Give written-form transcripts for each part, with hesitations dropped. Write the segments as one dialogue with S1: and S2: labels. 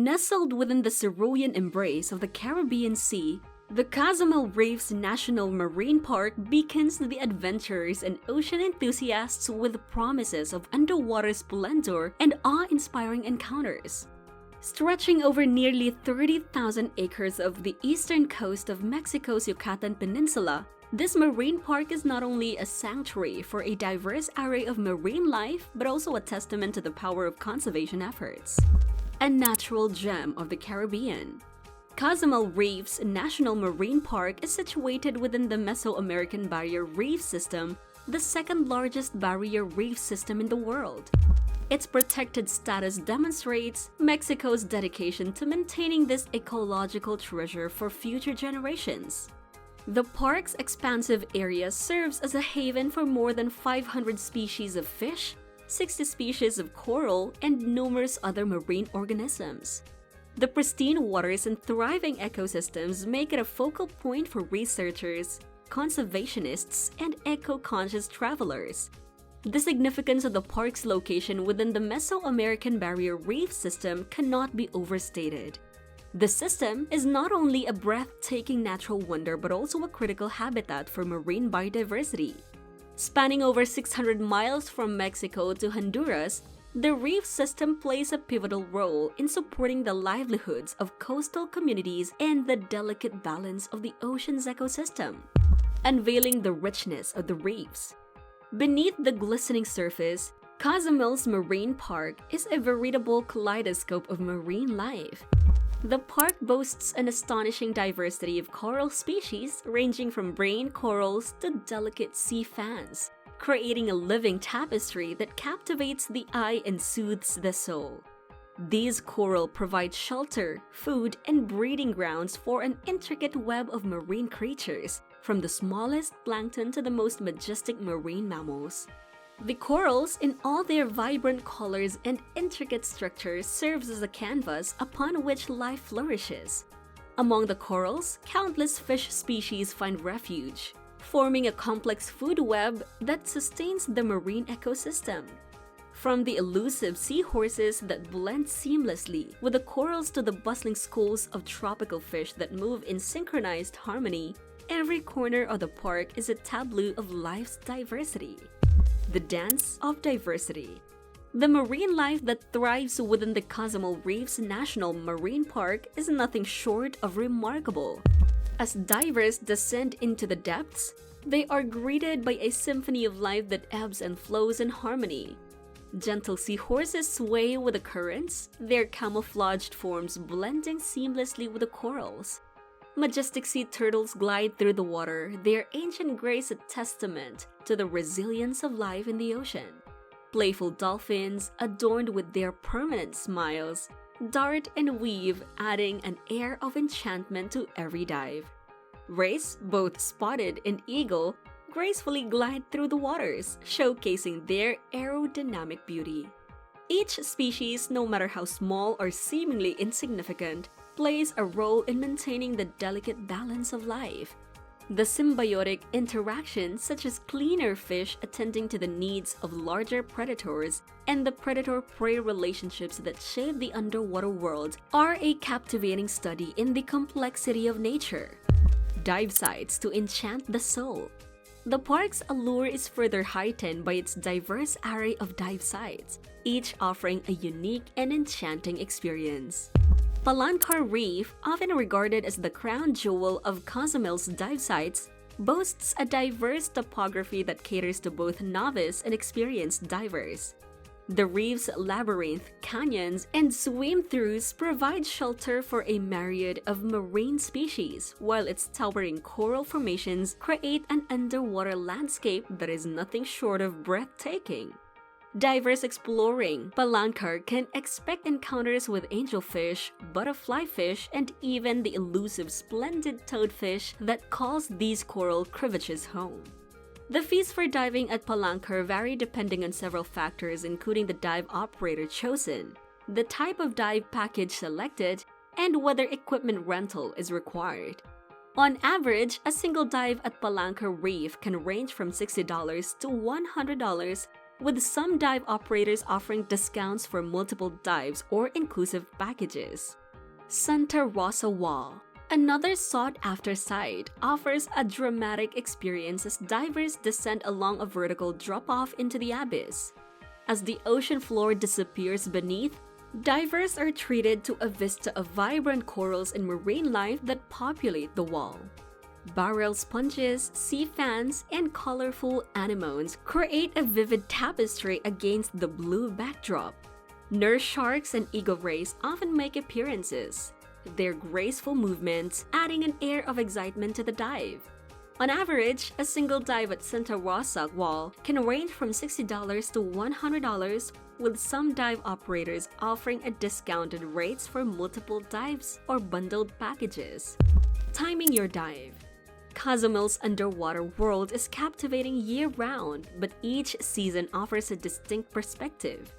S1: Nestled within the cerulean embrace of the Caribbean Sea, the Cozumel Reefs National Marine Park beacons the adventurers and ocean enthusiasts with promises of underwater splendor and awe-inspiring encounters. Stretching over nearly 30,000 acres of the eastern coast of Mexico's Yucatan Peninsula, this marine park is not only a sanctuary for a diverse array of marine life, but also a testament to the power of conservation efforts. A natural gem of the Caribbean. Cozumel Reefs National Marine Park is situated within the Mesoamerican Barrier Reef System, the second largest barrier reef system in the world. Its protected status demonstrates Mexico's dedication to maintaining this ecological treasure for future generations. The park's expansive area serves as a haven for more than 500 species of fish, 60 species of coral, and numerous other marine organisms. The pristine waters and thriving ecosystems make it a focal point for researchers, conservationists, and eco-conscious travelers. The significance of the park's location within the Mesoamerican Barrier Reef System cannot be overstated. The system is not only a breathtaking natural wonder but also a critical habitat for marine biodiversity. Spanning over 600 miles from Mexico to Honduras, the reef system plays a pivotal role in supporting the livelihoods of coastal communities and the delicate balance of the ocean's ecosystem, unveiling the richness of the reefs. Beneath the glistening surface, Cozumel's Marine Park is a veritable kaleidoscope of marine life. The park boasts an astonishing diversity of coral species ranging from brain corals to delicate sea fans, creating a living tapestry that captivates the eye and soothes the soul. These coral provide shelter, food, and breeding grounds for an intricate web of marine creatures, from the smallest plankton to the most majestic marine mammals. The corals, in all their vibrant colors and intricate structures, serves as a canvas upon which life flourishes. Among the corals, countless fish species find refuge, forming a complex food web that sustains the marine ecosystem. From the elusive seahorses that blend seamlessly with the corals to the bustling schools of tropical fish that move in synchronized harmony, every corner of the park is a tableau of life's diversity. The dance of diversity. The marine life that thrives within the Cozumel Reefs National Marine Park is nothing short of remarkable. As divers descend into the depths, they are greeted by a symphony of life that ebbs and flows in harmony. Gentle seahorses sway with the currents, their camouflaged forms blending seamlessly with the corals. Majestic sea turtles glide through the water, their ancient grace a testament to the resilience of life in the ocean. Playful dolphins, adorned with their permanent smiles, dart and weave, adding an air of enchantment to every dive. Rays, both spotted and eagle, gracefully glide through the waters, showcasing their aerodynamic beauty. Each species, no matter how small or seemingly insignificant, plays a role in maintaining the delicate balance of life. The symbiotic interactions, such as cleaner fish attending to the needs of larger predators and the predator-prey relationships that shape the underwater world, are a captivating study in the complexity of nature. Dive sites to enchant the soul. The park's allure is further heightened by its diverse array of dive sites, each offering a unique and enchanting experience. Palancar Reef, often regarded as the crown jewel of Cozumel's dive sites, boasts a diverse topography that caters to both novice and experienced divers. The reef's labyrinth, canyons, and swim-throughs provide shelter for a myriad of marine species, while its towering coral formations create an underwater landscape that is nothing short of breathtaking. Divers exploring Palancar can expect encounters with angelfish, butterfly fish, and even the elusive splendid toadfish that calls these coral crevices home. The fees for diving at Palancar vary depending on several factors, including the dive operator chosen, the type of dive package selected, and whether equipment rental is required. On average, a single dive at Palancar Reef can range from $60 to $100, with some dive operators offering discounts for multiple dives or inclusive packages. Santa Rosa Wall, another sought-after site, offers a dramatic experience as divers descend along a vertical drop-off into the abyss. As the ocean floor disappears beneath, divers are treated to a vista of vibrant corals and marine life that populate the wall. Barrel sponges, sea fans, and colorful anemones create a vivid tapestry against the blue backdrop. Nurse sharks and eagle rays often make appearances, their graceful movements adding an air of excitement to the dive. On average, a single dive at Santa Rosa Wall can range from $60 to $100, with some dive operators offering a discounted rates for multiple dives or bundled packages. Timing your dive. Cozumel's underwater world is captivating year-round, but each season offers a distinct perspective.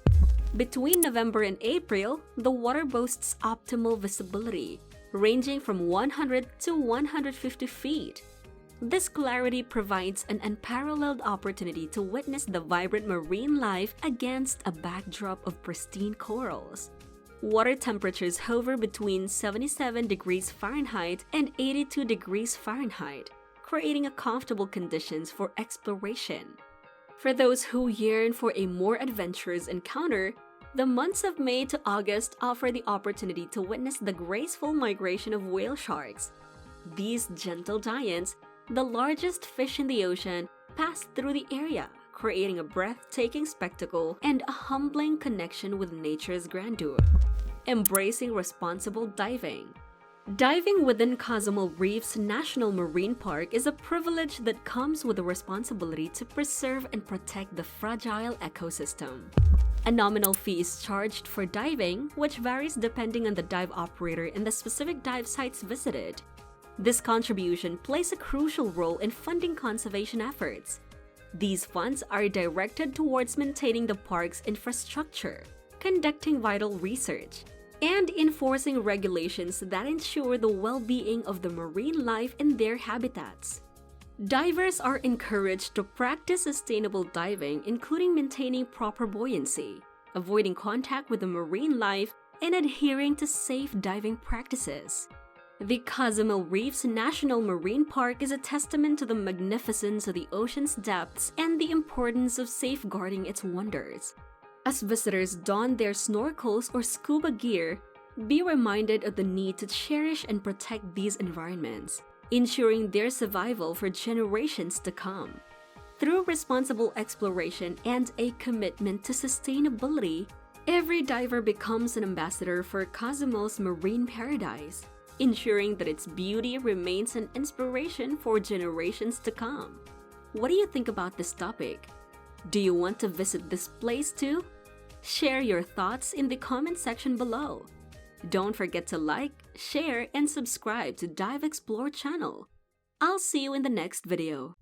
S1: Between November and April, the water boasts optimal visibility, ranging from 100 to 150 feet. This clarity provides an unparalleled opportunity to witness the vibrant marine life against a backdrop of pristine corals. Water temperatures hover between 77 degrees Fahrenheit and 82 degrees Fahrenheit, creating a comfortable conditions for exploration. For those who yearn for a more adventurous encounter, the months of May to August offer the opportunity to witness the graceful migration of whale sharks. These gentle giants, the largest fish in the ocean, pass through the area, creating a breathtaking spectacle and a humbling connection with nature's grandeur. Embracing responsible diving. Diving within Cozumel Reefs National Marine Park is a privilege that comes with the responsibility to preserve and protect the fragile ecosystem. A nominal fee is charged for diving, which varies depending on the dive operator and the specific dive sites visited. This contribution plays a crucial role in funding conservation efforts. These funds are directed towards maintaining the park's infrastructure, conducting vital research, and enforcing regulations that ensure the well-being of the marine life in their habitats. Divers are encouraged to practice sustainable diving, including maintaining proper buoyancy, avoiding contact with the marine life, and adhering to safe diving practices. The Cozumel Reefs National Marine Park is a testament to the magnificence of the ocean's depths and the importance of safeguarding its wonders. As visitors don their snorkels or scuba gear, be reminded of the need to cherish and protect these environments, ensuring their survival for generations to come. Through responsible exploration and a commitment to sustainability, every diver becomes an ambassador for Cozumel's marine paradise, ensuring that its beauty remains an inspiration for generations to come. What do you think about this topic? Do you want to visit this place too? Share your thoughts in the comment section below. Don't forget to like, share, and subscribe to Dive Explore channel. I'll see you in the next video.